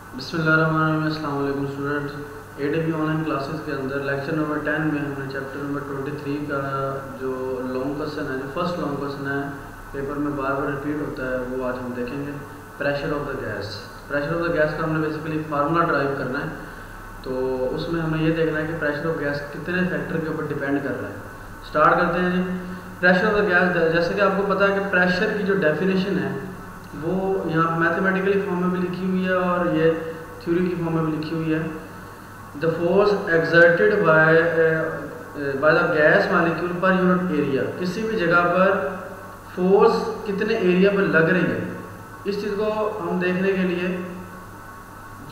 बिस्मिल्लाहिर्रहमानिर्रहीम। अस्सलाम वालेकुम स्टूडेंट्स। एडीबी ऑनलाइन क्लासेस के अंदर लेक्चर नंबर 10 में हमने चैप्टर नंबर 23 का जो लॉन्ग क्वेश्चन है, जो फर्स्ट लॉन्ग क्वेश्चन है, पेपर में बार बार रिपीट होता है, वो आज हम देखेंगे। Pressure of the gas. Pressure of the gas का हमने बेसिकली फार्मूला ड्राइव करना है, तो उसमें हमें ये देखना है कि प्रेशर ऑफ गैस कितने फैक्टर के ऊपर डिपेंड कर रहा है। स्टार्ट करते हैं जी। प्रेशर ऑफ द गैस, जैसे कि आपको पता है कि प्रेशर की जो डेफिनेशन है वो यहाँ मैथमेटिकली फॉर्म में भी लिखी हुई है और ये थ्योरी की फॉर्म में भी लिखी हुई है। The force exerted by the gas molecule पर यूनिट एरिया। किसी भी जगह पर फोर्स कितने एरिया पर लग रही है, इस चीज़ को हम देखने के लिए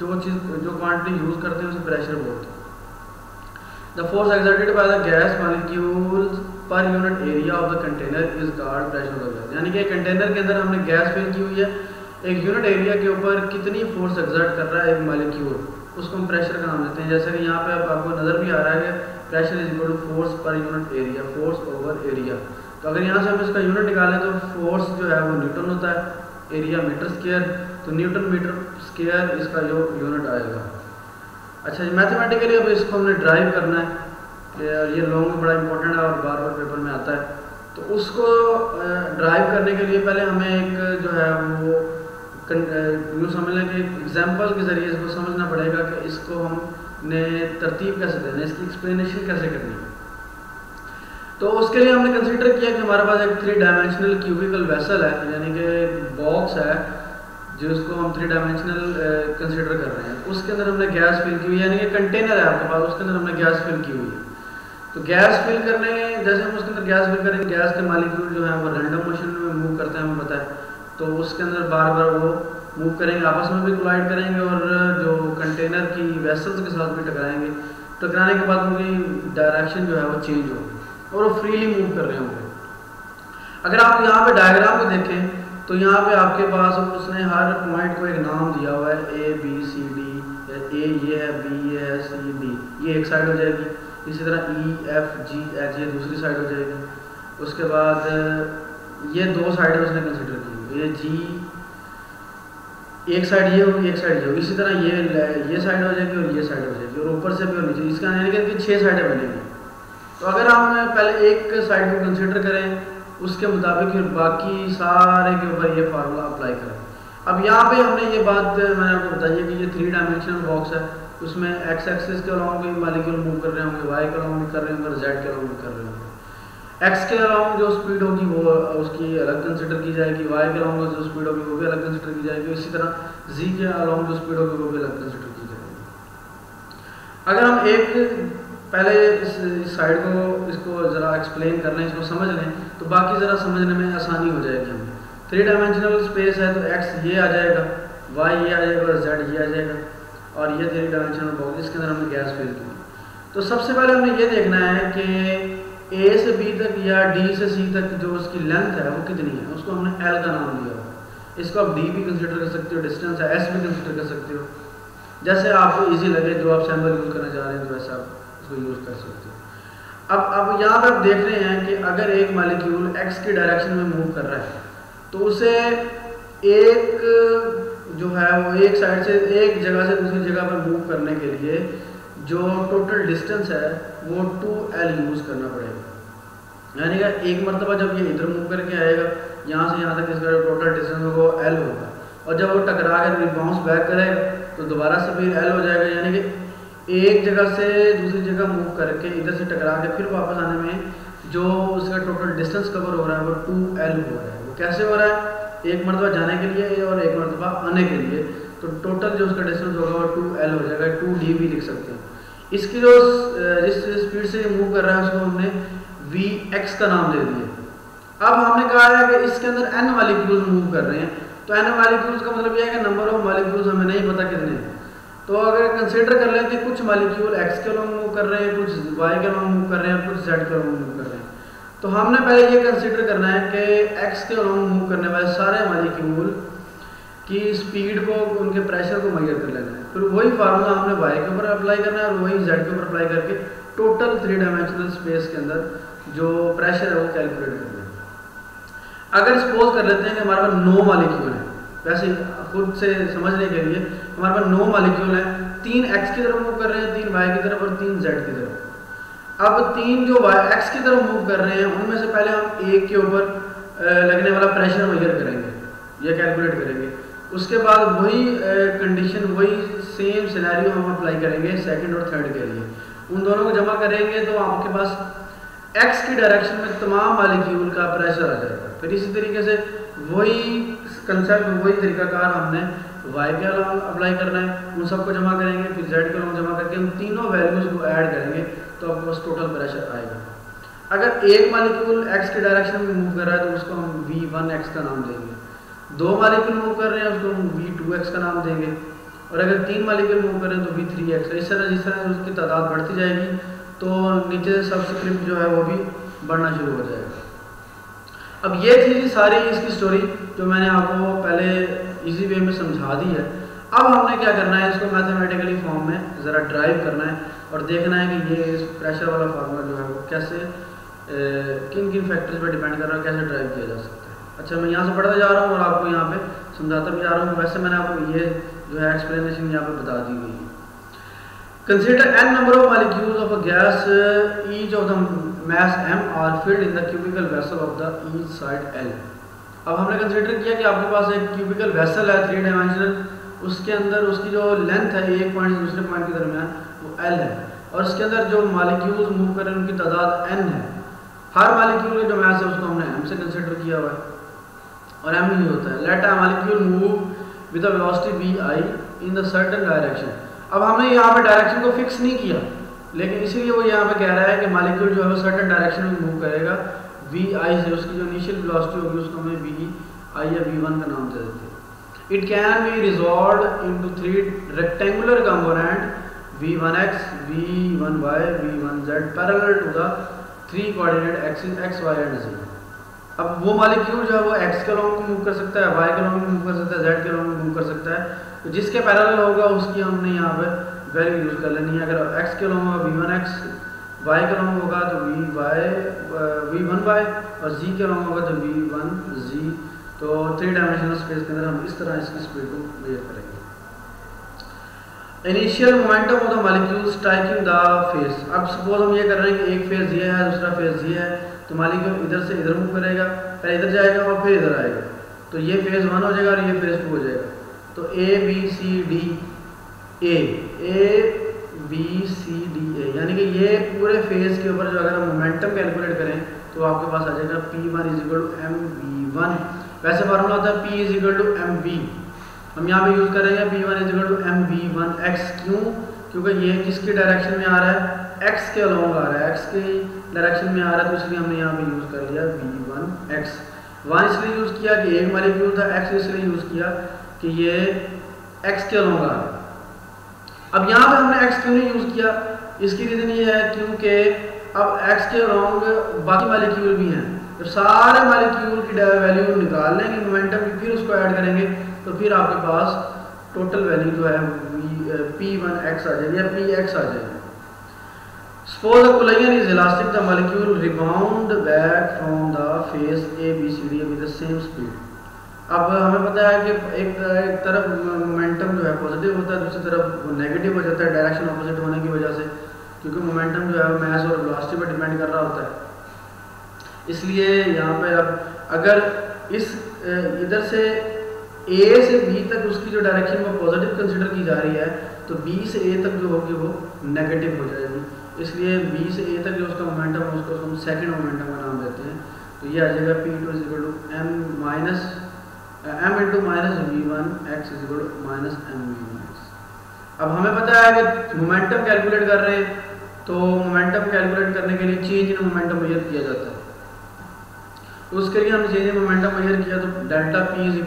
जो क्वांटिटी यूज़ करते हैं उसे प्रेशर बोलते हैं। The force exerted by the gas molecule पर unit area of the container is called pressure of the gas. यानी कि कंटेनर के अंदर हमने गैस फिल की हुई है, एक यूनिट एरिया के ऊपर कितनी फोर्स एक्सर्ट कर रहा है एक मॉलिक्यूल, उसको हम प्रेशर का नाम देते हैं। जैसे कि यहाँ पे आपको नज़र भी आ रहा है कि pressure is equal to force per unit area, force over area. तो अगर यहाँ से हम इसका यूनिट निकालें तो फोर्स जो है वो न्यूटन होता है, एरिया मीटर स्क्वायर, तो न्यूटन मीटर स्क्वायर इसका जो यूनिट आएगा। अच्छा जी, मैथमेटिकली अब इसको हमने ड्राइव करना है, ये लॉन्ग में बड़ा इंपॉर्टेंट है और बार बार पेपर में आता है। तो उसको ड्राइव करने के लिए पहले हमें एक जो है वो यूँ समझ लें कि एग्जाम्पल के ज़रिए इसको समझना पड़ेगा कि इसको हमने तरतीब कैसे देना है, इसकी एक्सप्लेनेशन कैसे करनी है। तो उसके लिए हमने कंसिडर किया कि हमारे पास एक 3 डायमेंशनल क्यूबिकल वेसल है, यानी कि बॉक्स है जिसको हम 3 डायमेंशनल कंसिडर कर रहे हैं। उसके अंदर हमने गैस फिल की हुई है, यानी कि कंटेनर है आपके पास, उसके अंदर हमने गैस फिल की हुई है। तो गैस फिल करने, जैसे हम उसके अंदर गैस फिल करेंगे, गैस के मॉलिक्यूल जो है वो रैंडम मोशन में मूव करते हैं, हमें पता है। तो उसके अंदर बार बार वो मूव करेंगे, आपस में भी कोलाइड करेंगे और जो कंटेनर की वेसल्स के साथ भी टकराएंगे। टकराने के बाद उनकी डायरेक्शन जो है वो चेंज होगी और वो फ्रीली मूव कर रहे होंगे। अगर आप यहाँ पे डायग्राम को देखें तो यहाँ पे आपके पास उसने हर पॉइंट को एक नाम दिया हुआ है, ए बी सी डी। ए ये है, बी ये है, सी डी ये एक साइड हो जाएगी। इसी तरह ई एफ जी एच ये दूसरी साइड हो जाएगी। उसके बाद ये 2 साइडें उसने कंसिडर की, ये जी एक साइड ये होगी, एक साइड ये होगी। इसी तरह ये साइड हो जाएगी और ये साइड हो जाएगी और ऊपर से भी और नीचे, इसका यानी कि 6 साइडें बनेंगी। तो अगर हम पहले एक साइड को कंसिडर करें, उसके मुताबिक फिर बाकी सारे के ऊपर ये फार्मूला अप्लाई करें। अब यहाँ पे हमने ये बात मैंने आपको बताई है कि ये 3 डायमेंशनल बॉक्स है, उसमें एक्स एक्सिस के अलावा भी मॉलिक्यूल मूव कर रहे होंगे, वाई के अलावा भी कर रहे होंगे और जेड के अलावा भी कर रहे होंगे। एक्स के अलावा जो स्पीड होगी वो उसकी अलग कंसिडर की जाएगी, वाई के अलावा जो स्पीड होगी वो भी अलग कंसिडर की जाएगी, इसी तरह जी के अलावा जो स्पीड होगी वो भी अलग कंसिडर की जाएगी। अगर हम एक पहले इस साइड को इसको ज़रा एक्सप्लेन कर लें, इसको समझ लें, तो बाकी ज़रा समझने में आसानी हो जाएगी हमें। 3 डायमेंशनल स्पेस है तो एक्स ये आ जाएगा, वाई ये आ जाएगा और जेड ये आ जाएगा, और ये 3 डायमेंशनल बॉक्स जिसके अंदर हमने गैस फिल की। तो सबसे पहले हमने ये देखना है कि ए से बी तक या डी से सी तक जो उसकी लेंथ है वो कितनी है, उसको हमने एल का नाम दिया है। इसको आप डी भी कंसिडर कर सकते हो, डिस्टेंस है एस भी कंसिडर कर सकते हो, जैसे आपको ईजी लगे, जो आप सैम्पल यूज़ करना चाह रहे हैं तो वैसे आप इसको यूज़ कर सकते हो। अब यहाँ पर आप देख रहे हैं कि अगर एक मॉलिक्यूल एक्स की डायरेक्शन में मूव कर रहा है तो उसे एक जो है वो एक साइड से एक जगह से दूसरी जगह पर मूव करने के लिए जो टोटल डिस्टेंस है वो 2L यूज़ करना पड़ेगा। यानी कि एक मरतबा जब ये इधर मूव करके आएगा, यहाँ से यहाँ तक इसका जो टोटल डिस्टेंस होगा वो L होगा, और जब वो टकरा कर बाउंस बैक करेगा तो दोबारा से फिर L हो जाएगा। यानी कि एक जगह से दूसरी जगह मूव करके इधर से टकरा के फिर वापस आने में जो उसका टोटल डिस्टेंस कवर हो रहा है वो 2L हो रहा है। वो कैसे हो रहा है, एक मरतबा जाने के लिए और एक मरतबा आने के लिए, तो टोटल जो उसका डिस्टेंस होगा वो 2L हो जाएगा, 2D भी लिख सकते हैं। इसकी जो जिस स्पीड से मूव कर रहा है उसको हमने Vx का नाम दे दिया। अब हमने कहा है कि इसके अंदर n मॉलिक्यूल्स मूव कर रहे हैं, तो n मॉलिक्यूल्स का मतलब यह है कि नंबर ऑफ मॉलिक्यूल्स हमें नहीं पता कितने हैं। तो अगर कंसिडर कर लें कि कुछ मॉलिक्यूल x के अलावा मूव कर रहे हैं, कुछ y के अलावा मूव कर रहे हैं, कुछ z के अलावा मूव कर रहे हैं, तो हमने पहले ये कंसिडर करना है कि x के अलावा मूव करने वाले सारे मॉलिक्यूल की स्पीड को, उनके प्रेशर को मेजर कर लेना है। फिर वही फार्मूला हमने y के ऊपर अप्लाई करना है और वही z के ऊपर अप्लाई करके टोटल 3 डायमेंशनल स्पेस के अंदर जो प्रेशर है वो कैलकुलेट करना है। अगर सपोज कर लेते हैं कि हमारे पास 9 मॉलिक्यूल है, वैसे खुद से समझने के लिए हमारे पास 9 मालिक्यूल हैं, 3 x की तरफ मूव कर रहे हैं, 3 y की तरफ और 3 z की तरफ। अब 3 जो x की तरफ मूव कर रहे हैं उनमें से पहले हम एक के ऊपर लगने वाला प्रेशर मेजर करेंगे, ये कैलकुलेट करेंगे। उसके बाद वही कंडीशन, वही सेम सिनेरियो हम अप्लाई करेंगे सेकंड और थर्ड के लिए। उन दोनों को जमा करेंगे तो आपके पास x की डायरेक्शन में तमाम मालिक्यूल का प्रेशर आ जाएगा। फिर इसी तरीके से वही कंसेप्ट, वही तरीकाकार हमने y के अलॉन्ग अप्लाई करना है, उन सबको जमा करेंगे, फिर z के अलॉन्ग जमा करके उन तीनों वैल्यूज को ऐड करेंगे तो आपके पास टोटल प्रेशर आएगा। अगर एक मालिक्यूल x की डायरेक्शन में मूव कर रहा है तो उसको हम v1x का नाम देंगे, 2 मालिक्यूल मूव कर रहे हैं उसको हम v2x का नाम देंगे, और अगर 3 मालिक्यूल मूव कर रहे हैं तो v3x। इस तरह जिस तरह उसकी तादाद बढ़ती जाएगी तो नीचे सबस्क्रिप्ट जो है वो भी बढ़ना शुरू हो जाएगा। अब ये थी सारी इसकी स्टोरी जो मैंने आपको पहले इजी वे में समझा दी है। अब हमने क्या करना है, इसको मैथमेटिकली फॉर्म में ज़रा ड्राइव करना है और देखना है कि ये इस प्रेशर वाला फार्मूला जो है वो कैसे किन किन फैक्टर्स पर डिपेंड कर रहा है, कैसे ड्राइव किया जा सकता है। अच्छा, मैं यहाँ से पढ़ता जा रहा हूँ और आपको यहाँ पे समझाता भी जा रहा हूँ। वैसे मैंने आपको ये जो है एक्सप्लेनेशन यहाँ पे बता दी गई है। Consider n number of molecules of a gas, each of the mass m are filled in the cubical vessel of the each side L। अब हमने कंसीडर किया कि आपके पास एक क्यूबिकल वेसल है 3 डायमेंशनल, उसके अंदर उसकी जो लेंथ है एक पॉइंट से दूसरे पॉइंट के दरमियान वो L है, और इसके अंदर जो मॉलिक्यूल्स मूव कर रहे हैं उनकी तादाद n है। हर मॉलिक्यूल का जो मास है उसको हमने m से कंसीडर किया हुआ है और m ही होता है। Let a molecule move with a velocity vi in the certain direction. अब हमने यहाँ पे डायरेक्शन को फिक्स नहीं किया, लेकिन इसीलिए वो यहाँ पे कह रहा है कि मॉलिक्यूल जो है वो सर्टेन डायरेक्शन में मूव करेगा vi से, उसकी जो इनिशियल वेलोसिटी होगी उसको हमें vi या v1 का नाम दे देते हैं। It can be resolved into 3 rectangular component v1x, v1y, v1z parallel to the 3 coordinate axis x, y and z। अब वो मॉलिक्यूल जो है वो x के अलॉन्ग मूव कर सकता है, y के अलॉन्ग मूव कर सकता है, z के अलॉन्ग मूव कर सकता है। तो जिसके पैरेलल होगा उसकी हमने यहाँ पे वैल्यू यूज़ कर लेनी है। अगर x के अलॉन्ग होगा v1x, y के अलॉन्ग होगा तो v1y और z के अलॉन्ग होगा तो v1z। तो 3 डायमेंशनल स्पेस के अंदर हम इस तरह इसकी स्पीड को मेजर करेंगे। Initial momentum of the molecule striking the face. अब सपोज हम ये कर रहे हैं कि एक फेज ये है, दूसरा फेज ये है, तो मॉलिक्यूल इधर से इधर मूव करेगा, पहले इधर जाएगा और फिर इधर आएगा, तो ये फेज 1 हो जाएगा और ये फेज 2 हो जाएगा। तो A B C D A यानी कि ये पूरे फेज के ऊपर जो अगर हम मोमेंटम कैलकुलेट करें तो आपके पास आ जाएगा P1 = mv1। वैसे फार्मूला होता है P = mv, हम यहाँ पे यूज़ करेंगे P1 = mv1x। क्यों? क्योंकि ये किसकी डायरेक्शन में आ रहा है, x के अलॉन्ग आ रहा है, x की डायरेक्शन में आ रहा है, तो इसलिए हमने यहाँ पे यूज़ कर लिया v1x। 1 इसलिए यूज़ किया कि एक मॉलिक्यूल था, x इसलिए यूज़ किया कि ये x के अलॉन्ग आ रहा है। अब यहाँ पे हमने x क्यों नहीं यूज़ किया, इसकी रीज़न ये है क्योंकि अब x के अलॉन्ग बाकी मॉलिक्यूल भी हैं। जब सारे मॉलिक्यूल की वैल्यू निकाल लेंगे मोमेंटम की, फिर उसको ऐड करेंगे तो फिर आपके पास टोटल वैल्यू जो है p1x आ जाएगी या px आ जाएगी। Suppose a collision is elastic, the molecule rebound back from the face A, B, C, D with the same speed। अब हमें पता है कि एक तरफ मोमेंटम जो है पॉजिटिव होता है, दूसरी तरफ वो नेगेटिव हो जाता है डायरेक्शन ऑपोजिट होने की वजह से, क्योंकि मोमेंटम जो है मास और वेलोसिटी पर डिपेंड कर रहा होता है। इसलिए यहाँ पे अब अगर इस इधर से A से B तक उसकी जो डायरेक्शन वो पॉजिटिव कंसिडर की जा रही है, तो B से A तक जो होगी वो नेगेटिव हो जाएगी। इसलिए B से A तक जो उसका मोमेंटम है उसको हम सेकंड मोमेंटम का नाम देते हैं। तो ये आ जाएगा P2 = m × -v1x = -mv1x। अब हमें पता है कि मोमेंटम कैलकुलेट कर रहे हैं, तो मोमेंटम कैलकुलेट करने के लिए चेंज इन मोमेंटम मेजर किया जाता है। तो उसके लिए हमने चेंज इन मोमेंटम मेजर किया तो डेल्टा P =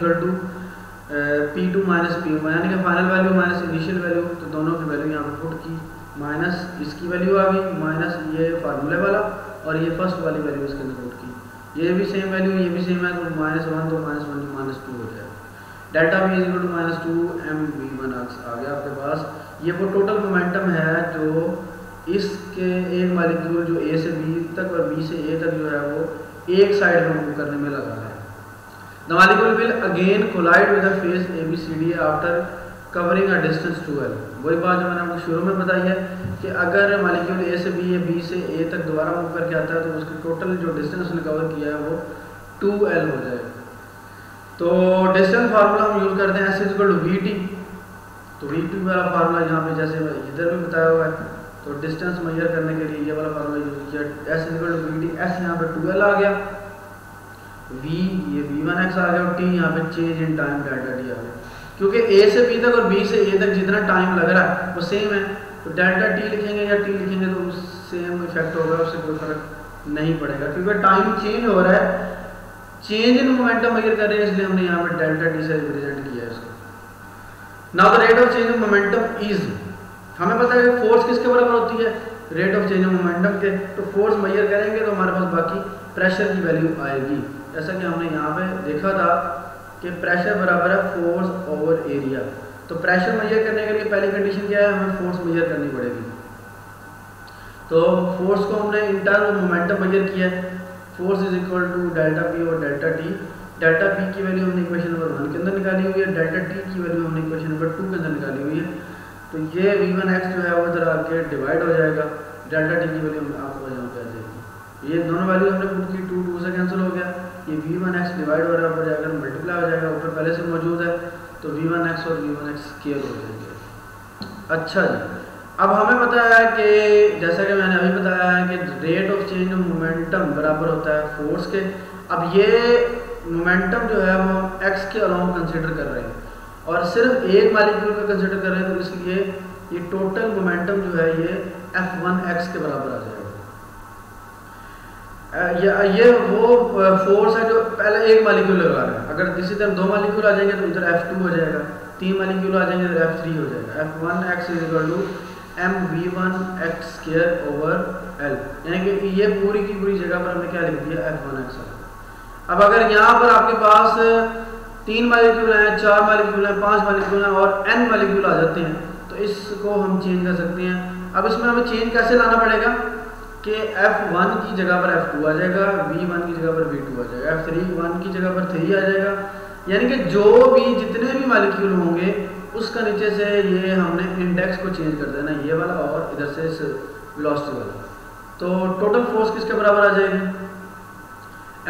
P2 - P1, यानी कि final value minus initial value, तो दोनों की वैल्यू यहाँ पर पुट की, माइनस इसकी वैल्यू आ गई, माइनस ये फार्मूले वाला और ये फर्स्ट वाली वैल्यू इसके अंदर पुट की, ये भी सेम वैल्यू, ये भी सेम है, तो -1 तो -1 to -2 हो जाएगा। डेल्टा P = -2 mv1x आ गया आपके पास। ये वो टोटल मोमेंटम है जो इसके एक मॉलिक्यूल जो A से B तक और B से A तक जो है वो एक साइड में मूव करने में लगा है। The molecule will again collide with the face ABCD after covering a distance 2L। वही बात जो मैंने आपको शुरू में बताई है कि अगर मॉलिक्यूल A से B या B से A तक दोबारा मूव करके आता है तो उसकी टोटल जो डिस्टेंस उसने कवर किया है वो 2L हो जाएगा। तो डिस्टेंस फार्मूला हम यूज़ करते हैं S=VT। तो VT वाला फार्मूला यहाँ पे जैसे इधर भी बताया हुआ है, तो डिस्टेंस मेजर करने के लिए ये वाला फार्मूला यूज़ किया। S=VT, S यहाँ पे 2L आ गया, V ये V1x आ गया और T यहाँ पे change in time delta T आ गया। क्योंकि A से B तक और B से A तक जितना टाइम लग रहा है वो सेम है, तो डेल्टा T लिखेंगे या T लिखेंगे तो सेम इफेक्ट होगा, उससे कोई फर्क नहीं पड़ेगा क्योंकि टाइम चेंज हो रहा है, चेंज इन मोमेंटम मेजर कर रहे हैं, इसलिए हमने यहाँ पे डेल्टा T से रिप्रेजेंट किया है इसको। Now the rate of change of momentum is, हमें पता है कि फोर्स किसके बराबर होती है, rate of change of momentum के। तो फोर्स मेजर करेंगे तो हमारे पास बाकी प्रेशर की वैल्यू आएगी, जैसा कि हमने यहाँ पे देखा था कि प्रेशर बराबर है फोर्स ओवर एरिया। तो प्रेशर मेजर करने के लिए पहली कंडीशन क्या है, हमें फोर्स मेजर करनी पड़ेगी। तो फोर्स को हमने in term of momentum measure किया है, force is equal to delta P और डेल्टा T। डेल्टा P की वैल्यू हमने इक्वेशन नंबर 1 के अंदर निकाली हुई है, डेल्टा T की वैल्यू हमने इक्वेशन नंबर 2 के अंदर निकाली हुई है। तो ये V1x जो है वो इधर आके डिवाइड हो जाएगा, डेल्टा T की वैल्यू आपको यहाँ पे आ जाएगी। ये दोनों वैल्यू हमने पुट की, 2 2 से कैंसिल हो गया, ये V1x डिवाइड हो रहा है, ऊपर जाकर मल्टीप्लाई हो जाएगा, ऊपर पहले से मौजूद है तो V1x और V1x स्केल हो जाएंगे। अच्छा जी, अब हमें पता है कि जैसा कि मैंने अभी बताया है कि rate of change of momentum बराबर होता है फोर्स के। अब ये मोमेंटम जो है वो x के अलोंग कंसिडर कर रहे हैं और सिर्फ एक मॉलिक्यूल का कंसिडर कर रहे हैं, तो इसलिए ये टोटल मोमेंटम जो है ये F1x के बराबर आ जाएगा। ये वो फोर्स है जो पहले एक मॉलिक्यूल लगा रहा है, अगर इसी तरह 2 मॉलिक्यूल आ जाएंगे तो इधर F2 हो जाएगा, 3 मॉलिक्यूल आ जाएंगे तो F3 हो जाएगा। F1x = mv1x² ओवर L, यानी कि ये पूरी की पूरी जगह पर हमने क्या लिख दिया, F1x। अब अगर यहाँ पर आपके पास 3 मॉलिक्यूल हैं, 4 मॉलिक्यूल हैं, 5 मॉलिक्यूल हैं और n मॉलिक्यूल आ जाते हैं, तो इसको हम चेंज कर सकते हैं। अब इसमें हमें चेंज कैसे लाना पड़ेगा कि F1 की जगह पर F2 आ जाएगा, V1 की जगह पर V2 आ जाएगा, F1 की जगह पर 3 आ जाएगा, यानी कि जो भी जितने भी मॉलिक्यूल होंगे उसका नीचे से ये हमने इंडेक्स को चेंज कर देना, ये वाला और इधर से इस वेलोसिटी वाला। तो टोटल फोर्स किसके बराबर आ जाएगी,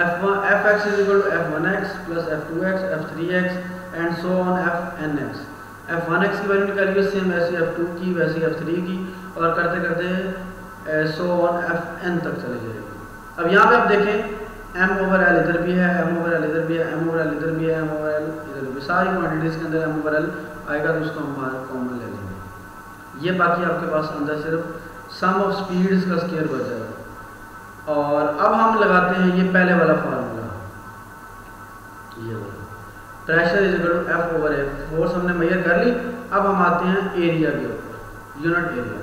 Fx = F1x + F2x F3x and so on Fnx। F1x की वैल्यू निकालिए सेम वैसे F2 की वैसे F3 की और करते करते सो ऑन Fn तक चले जाएगी। अब यहाँ पे आप देखें m/L इधर भी है, m/L इधर भी है, m/L इधर भी है, m/L इधर भी, सारी क्वांटिटीज के अंदर m/L आएगा तो उसको हम बाहर कॉमन ले लेंगे। ये बाकी आपके पास अंदर सिर्फ सम ऑफ स्पीड्स का स्क्वायर बचा है। और अब हम लगाते हैं ये पहले वाला फार्मूला, ये वाला प्रेशर = F/A। फोर्स हमने मेजर कर ली, अब हम आते हैं एरिया के ऊपर, यूनिट एरिया।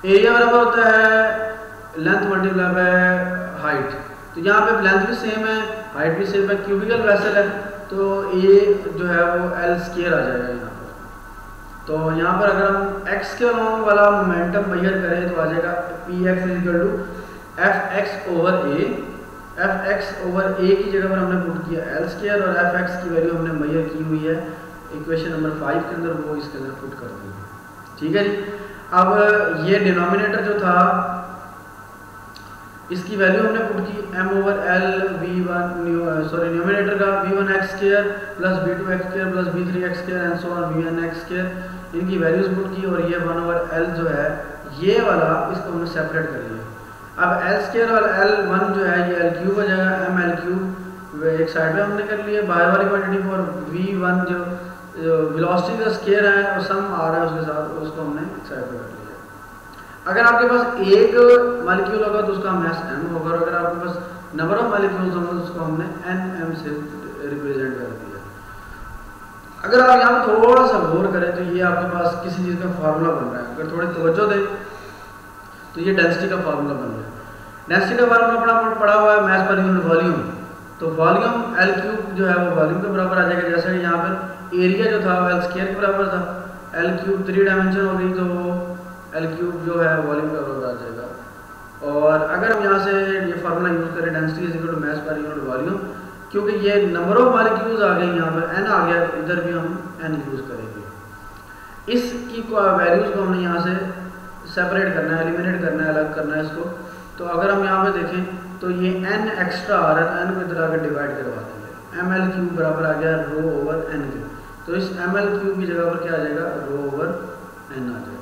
एरिया बराबर होता है लेंथ मल्टीप्लाई बाय हाइट। तो यहाँ पे लेंथ भी सेम है, हाइट भी सेम है, क्यूबिकल वेसल है, तो A जो है वो L² आ जाएगा यहाँ पर। तो यहाँ पर अगर हम x के अलोंग वाला मोमेंटम मेजर करें तो आ जाएगा Px = Fx/A। Fx/A की जगह पर हमने पुट किया L² और Fx की वैल्यू हमने मेजर की हुई है इक्वेशन नंबर 5 के अंदर, वो इसके अंदर पुट कर दी। ठीक है जी। अब ये डिनोमिनेटर जो था इसकी वैल्यू हमने पुट की m/L v1 न्यूमरेटर का v1x² + v2x² + v3x² and so on vnx², इनकी वैल्यूज पुट की और ये 1/L जो है ये वाला इसको हमने सेपरेट कर लिया। अब L² और L1 जो है ये L³ हो जाएगा, m/L³ एक साइड पे हमने कर लिया, बाहर वाली क्वांटिटी फॉर v1 जो वेलोसिटी का स्क्वायर है और सम आ रहा है उसके साथ, उसको हमने एक साइड पे कर लिया। अगर आपके पास एक मॉलिक्यूल होगा तो उसका मास m होगा, और अगर आपके पास नंबर ऑफ मॉलिक्यूल्स होंगे तो उसको हमने nm से रिप्रेजेंट कर दिया। अगर आप यहाँ पर थोड़ा सा गौर करें तो ये आपके पास किसी चीज़ का फार्मूला बन रहा है, अगर थोड़ी तवज्जो दें तो ये डेंसिटी का फार्मूला बन रहा है। डेंसिटी का फार्मूला अपना पड़ा हुआ है मास पर यूनिट वॉल्यूम, तो वॉल्यूम L³ जो है वो वॉल्यूम के बराबर आ जाएगा, जैसा कि यहाँ पर एरिया जो था वो L² के बराबर था, L³ 3 डायमेंशन हो गई तो L³ जो है वॉल्यूम का बराबर आ जाएगा। और अगर हम यहाँ से ये फार्मूला यूज़ करें डेंसिटी = मास पर यूनिट वॉल्यूम, क्योंकि ये नंबर ऑफ मॉलिक्यूल्स आ गए, यहाँ पर n आ गया, इधर भी हम n यूज़ करेंगे। इसकी वैल्यूज़ को हमने यहाँ से सेपरेट करना है, एलिमिनेट करना है, अलग करना है इसको। तो अगर हम यहाँ पे देखें तो ये n एक्स्ट्रा आ रहा है, n को इधर आकर डिवाइड करवा देंगे, ml क्यूब बराबर आ गया रो ओवर n के। तो इस ml क्यूब की जगह पर क्या आ जाएगा, रो ओवर n आ जाएगा।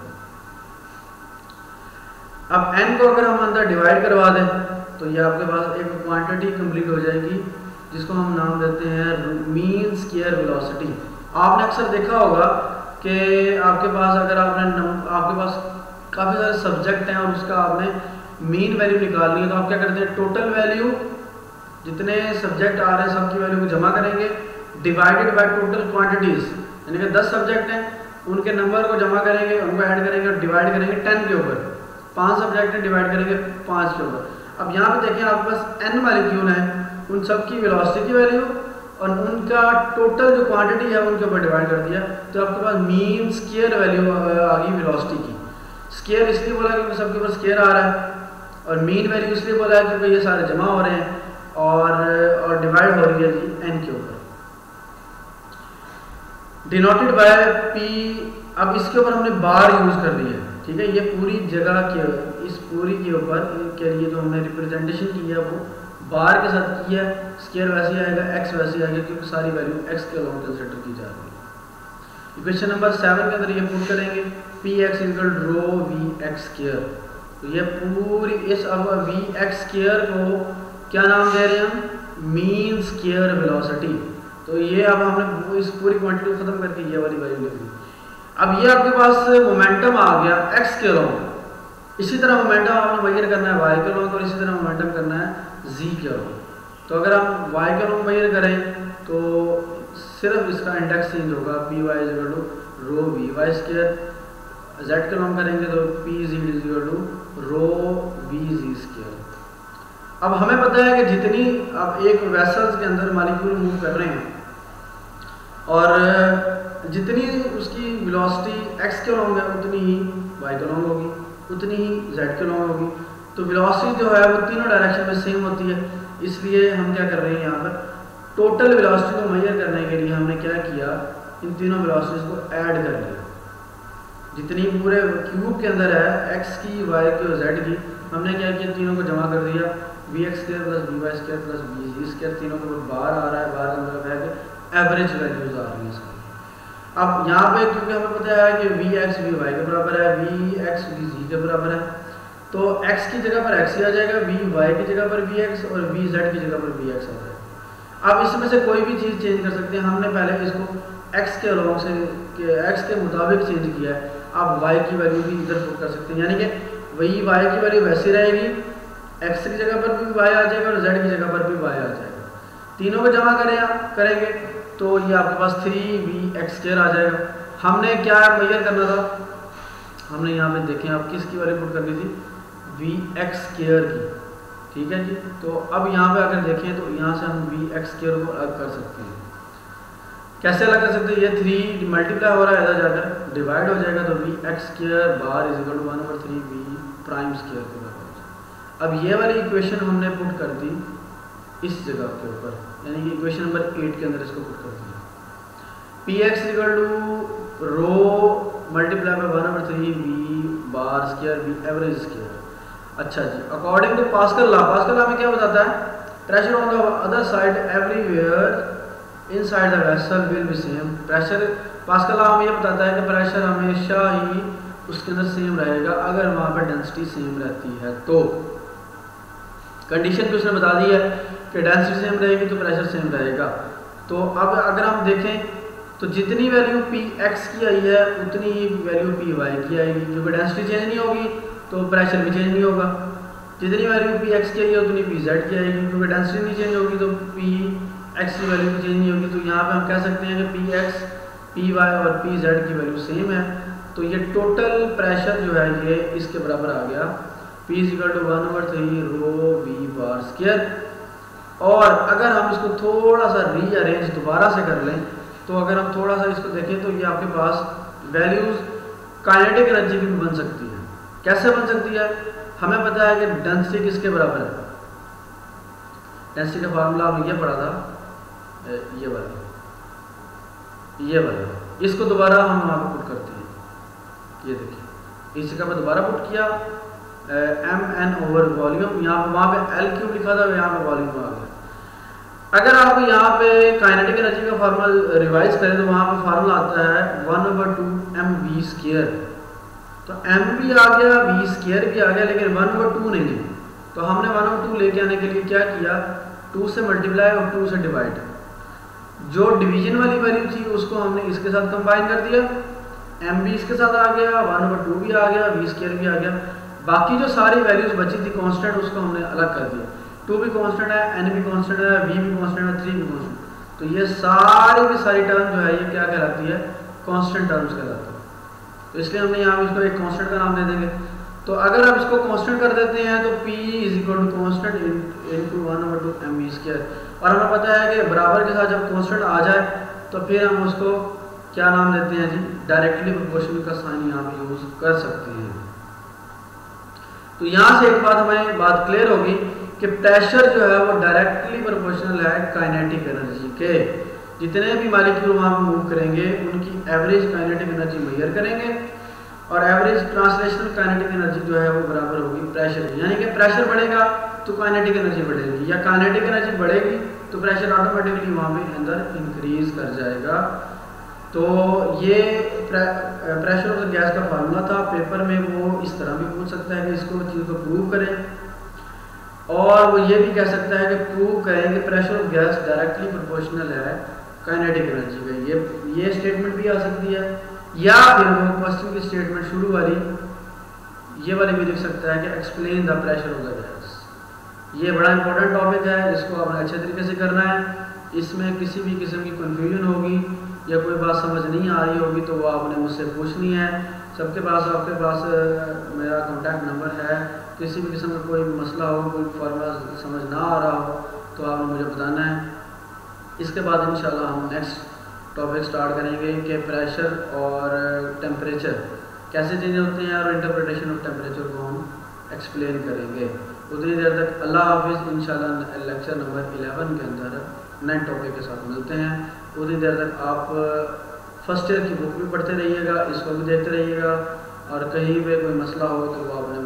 अब n को अगर हम अंदर डिवाइड करवा दें तो ये आपके पास एक क्वांटिटी कंप्लीट हो जाएगी, जिसको हम नाम देते हैं मीन स्क्वायर वेलोसिटी। आपने अक्सर देखा होगा कि आपके पास अगर आपके पास काफ़ी सारे सब्जेक्ट हैं और उसका आपने मीन वैल्यू निकालनी है, तो आप क्या करते हैं, टोटल वैल्यू जितने सब्जेक्ट आ रहे हैं सबकी वैल्यू को जमा करेंगे, डिवाइडेड बाय टोटल क्वांटिटीज़, यानी कि 10 सब्जेक्ट हैं उनके नंबर को जमा करेंगे, उनको ऐड करेंगे और डिवाइड करेंगे 10 के ऊपर। 5 सब्जेक्ट हैं, डिवाइड करेंगे 5 के ऊपर। अब यहाँ पे देखें आपके पास n मॉलिक्यूल हैं, उन सब की वेलोसिटी की वैल्यू और उनका टोटल जो क्वांटिटी है उनके ऊपर डिवाइड कर दिया, तो आपके पास मीन स्क्वायर वैल्यू आ गई वेलोसिटी की। स्क्वायर इसलिए बोला क्योंकि सबके ऊपर स्क्वायर आ रहा है, और मीन वैल्यू इसलिए बोला है क्योंकि ये सारे जमा हो रहे हैं और डिवाइड हो रही है जी n के ऊपर, डिनोटेड बाय p। अब इसके ऊपर हमने बार यूज कर दी है, ठीक है। ये पूरी जगह के इस पूरी के ऊपर के लिए जो हमने रिप्रेजेंटेशन की है वो बार के साथ की है। स्क्वायर वैसे आएगा, x वैसे आएगा, क्योंकि सारी वैल्यू x के अलाउंग कंसिडर की जा रही है। इक्वेशन नंबर 7 के अंदर ये पुट करेंगे px इक्वल रो vx स्क्वायर। तो ये पूरी इस अब vx स्क्वायर को क्या नाम दे रहे हैं हम, मीन स्क्वायर वेलोसिटी। तो ये अब हमने इस पूरी क्वांटिटी को खत्म करके ये वाली वैल्यू लिख दी। अब ये आपके पास मोमेंटम आ गया x के अलाउंग। इसी तरह मोमेंटम आपने मेजर करना है y के अलाउंग और इसी तरह मोमेंटम करना है z के अलाउंग। तो अगर हम y के अलाउंग मेजर करें तो सिर्फ इसका इंडेक्स चेंज होगा, py equal to rho vy square. z के अलाउंग करेंगे तो pz equal to rho vz square. अब हमें पता है कि जितनी अब एक वेसल्स के अंदर मॉलिक्यूल मूव कर रहे हैं और जितनी उसकी वेलोसिटी x के अलाउंग है उतनी ही y के अलाउंग होगी, उतनी ही z के अलाउंग होगी। तो वेलोसिटी जो है वो तीनों डायरेक्शन में सेम होती है, इसलिए हम क्या कर रहे हैं यहाँ पर टोटल वेलोसिटी को मेजर करने के लिए हमने क्या किया, इन तीनों वेलोसिटीज को ऐड कर लिया। जितनी पूरे क्यूब के अंदर है x की, y की और z की, हमने क्या किया, तीनों को जमा कर दिया, vx square plus vy square plus vz square. तीनों के ऊपर बार आ रहा है, बार का मतलब है कि एवरेज वैल्यूज आ रही है इसकी। अब यहाँ पे क्योंकि हमें पता है कि vx vy के बराबर है, vx vz के बराबर है, तो x की जगह पर x ही आ जाएगा, vy की जगह पर vx और vz की जगह पर vx आ जाएगा। अब इसमें से कोई भी चीज़ चेंज कर सकते हैं। हमने पहले इसको x के अलाउंग से x के मुताबिक चेंज किया है, आप y की वैल्यू भी इधर पुट कर सकते हैं, यानी कि वही y की वैल्यू वैसी रहेगी, x की जगह पर भी y आ जाएगा और z की जगह पर भी y आ जाएगा। तीनों को जमा करेंगे तो ये आपके पास 3vx स्क्वायर आ जाएगा। हमने क्या मेजर करना था, हमने यहाँ पे देखें आप किसकी वैल्यू पुट करनी थी, vx स्क्वायर की, ठीक है जी। तो अब यहाँ पे अगर देखें तो यहाँ से हम vx स्क्वायर को अलग कर सकते हैं। कैसे अलग कर सकते हैं, ये 3 मल्टीप्लाई हो रहा है, इधर जाकर डिवाइड हो जाएगा, तो vx square bar is equal to 1/3v prime square के बराबर। अब ये वाली इक्वेशन हमने पुट कर दी इस जगह के ऊपर, यानी कि इक्वेशन नंबर 8 के अंदर इसको पुट कर दिया, px equal to rho multiply by 1/3v bar square v average square. अच्छा जी, अकॉर्डिंग टू पास्कल लॉ में क्या बताता है, pressure on the other side everywhere inside the vessel will be same. Pressure Pascal law हमें ये बताता है कि प्रेशर हमेशा ही उसके अंदर सेम रहेगा अगर वहाँ पर डेंसिटी सेम रहती है। तो कंडीशन भी उसने बता दी है कि डेंसिटी सेम रहेगी तो प्रेशर सेम रहेगा। तो अब अगर हम देखें तो जितनी वैल्यू px की आई है उतनी ही वैल्यू py की आएगी, क्योंकि डेंसिटी चेंज नहीं होगी तो प्रेशर भी चेंज नहीं होगा। जितनी वैल्यू px की आई है उतनी pz की आएगी, क्योंकि डेंसिटी नहीं चेंज होगी तो px की वैल्यू भी चेंज नहीं होगी। तो यहाँ पे हम कह सकते हैं कि px, py और pz की वैल्यू सेम है। तो ये टोटल प्रेशर जो है ये इसके बराबर आ गया, P = 1/3 रो v बार स्क्वायर। और अगर हम इसको थोड़ा सा रीअरेंज दोबारा से कर लें तो अगर हम थोड़ा सा इसको देखें तो ये आपके पास वैल्यूज काइनेटिक एनर्जी की भी बन सकती है। कैसे बन सकती है, हमें पता है कि डेंसिटी किसके बराबर है, डेंसिटी का फार्मूला हमने ये पढ़ा था ये वाला इसको दोबारा हम वहाँ पर पुट करते हैं। ये देखिए इस जगह पर दोबारा पुट किया mn ओवर वॉल्यूम, यहाँ पे वहाँ पे L क्यूब लिखा था, यहाँ पे वॉल्यूम आ गया। अगर आप यहाँ पे काइनेटिक एनर्जी का फार्मूला रिवाइज करें तो वहाँ पे फार्मूला आता है 1/2 mv²। तो m भी आ गया, v² भी आ गया, लेकिन 1/2 नहीं है। तो हमने 1/2 लेके आने के लिए क्या किया, 2 से मल्टीप्लाई और 2 से डिवाइड। जो डिवीजन वाली वैल्यू थी उसको हमने इसके साथ कंबाइन कर दिया, m भी इसके साथ आ गया, 1/2 भी आ गया, v² भी आ गया। बाकी जो सारी वैल्यूज बची थी कांस्टेंट उसको हमने अलग कर दिया। 2 भी कांस्टेंट है, n भी कांस्टेंट है, v भी कांस्टेंट है, 3 भी कांस्टेंट। तो ये सारी की सारी टर्म जो है ये क्या कहलाती है, कांस्टेंट टर्म्स कहलाती है। तो इसलिए हमने यहाँ इसको एक कांस्टेंट का नाम दे देंगे। तो अगर आप इसको कांस्टेंट कर देते हैं तो p = कांस्टेंट इनटू 1/2 mv²। और हमें पता है कि बराबर के साथ जब कांस्टेंट आ जाए तो फिर हम उसको क्या नाम देते हैं जी, डायरेक्टली प्रोपोर्शनल का साइन यहाँ पे यूज कर सकते हैं। तो यहाँ से एक बात हमें बात क्लियर होगी कि प्रेशर जो है वो डायरेक्टली प्रोपोर्शनल है काइनेटिक एनर्जी के। जितने भी मॉलिक्यूल वहाँ पे मूव करेंगे उनकी एवरेज काइनेटिक एनर्जी मेजर करेंगे और एवरेज ट्रांसलेशनल काइनेटिक एनर्जी जो है वो बराबर होगी प्रेशर। यानी कि प्रेशर बढ़ेगा तो काइनेटिक एनर्जी बढ़ेगी, या काइनेटिक एनर्जी बढ़ेगी तो प्रेशर ऑटोमेटिकली वहाँ पे अंदर इंक्रीज कर जाएगा। तो ये प्रेशर ऑफ द गैस का फार्मूला था। पेपर में वो इस तरह भी पूछ सकता है कि इसको चीज़ को प्रूव करें, और वो ये भी कह सकता है कि प्रूव करें कि pressure of gas directly proportional है काइनेटिक एनर्जी का। ये स्टेटमेंट भी आ सकती है, या फिर वो क्वेश्चन की स्टेटमेंट शुरू वाली ये वाली भी लिख सकता है कि explain the pressure of the gas. ये बड़ा इंपॉर्टेंट टॉपिक है, इसको आपने अच्छे तरीके से करना है। इसमें किसी भी किस्म की कन्फ्यूजन होगी या कोई बात समझ नहीं आ रही होगी तो वो आपने मुझसे पूछनी है। सबके पास आपके पास मेरा कॉन्टैक्ट नंबर है। किसी भी किस्म का कोई मसला हो, कोई फार्मूला समझ ना आ रहा हो तो आपने मुझे बताना है। इसके बाद इंशाल्लाह हम नेक्स्ट टॉपिक स्टार्ट करेंगे कि प्रेशर और टेम्परेचर कैसे चेंज होते हैं और इंटरप्रिटेशन ऑफ टेम्परेचर को हम एक्सप्लेन करेंगे। उतनी देर तक अल्लाह हाफिज़। इंशाल्लाह लेक्चर नंबर 11 के अंदर नए टॉपिक के साथ मिलते हैं। उतनी देर तक आप फर्स्ट ईयर की बुक भी पढ़ते रहिएगा, इसको भी देखते रहिएगा, और कहीं पे कोई मसला हो तो वो आपने